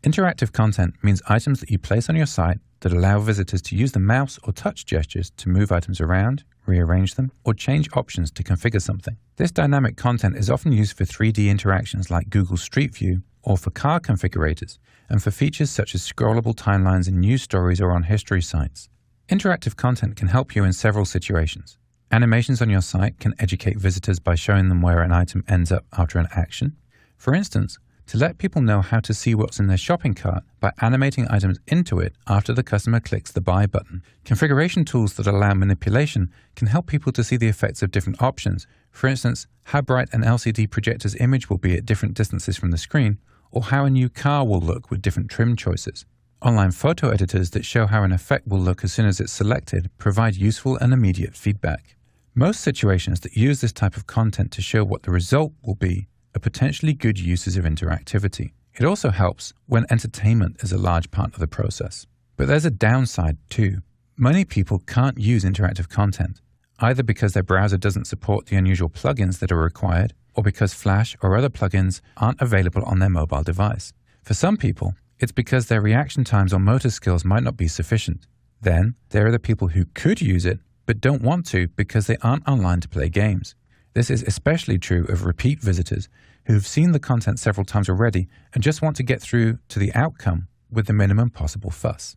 Interactive content means items that you place on your site that allow visitors to use the mouse or touch gestures to move items around, rearrange them, or change options to configure something. This dynamic content is often used for 3D interactions like Google Street View or for car configurators, and for features such as scrollable timelines in news stories or on history sites. Interactive content can help you in several situations. Animations on your site can educate visitors by showing them where an item ends up after an action. For instance, to let people know how to see what's in their shopping cart by animating items into it after the customer clicks the buy button. Configuration tools that allow manipulation can help people to see the effects of different options. For instance, how bright an LCD projector's image will be at different distances from the screen, or how a new car will look with different trim choices. Online photo editors that show how an effect will look as soon as it's selected provide useful and immediate feedback. Most situations that use this type of content to show what the result will be are potentially good uses of interactivity. It also helps when entertainment is a large part of the process. But there's a downside too. Many people can't use interactive content, either because their browser doesn't support the unusual plugins that are required, or because Flash or other plugins aren't available on their mobile device. For some people, it's because their reaction times or motor skills might not be sufficient. Then, there are the people who could use it, but don't want to because they aren't online to play games. This is especially true of repeat visitors who've seen the content several times already and just want to get through to the outcome with the minimum possible fuss.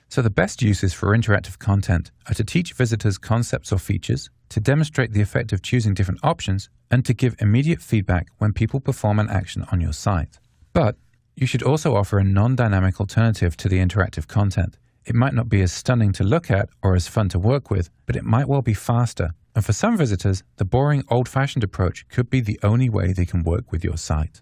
So the best uses for interactive content are to teach visitors concepts or features, to demonstrate the effect of choosing different options, and to give immediate feedback when people perform an action on your site. But you should also offer a non-dynamic alternative to the interactive content. It might not be as stunning to look at or as fun to work with, but it might well be faster. And for some visitors, the boring, old-fashioned approach could be the only way they can work with your site.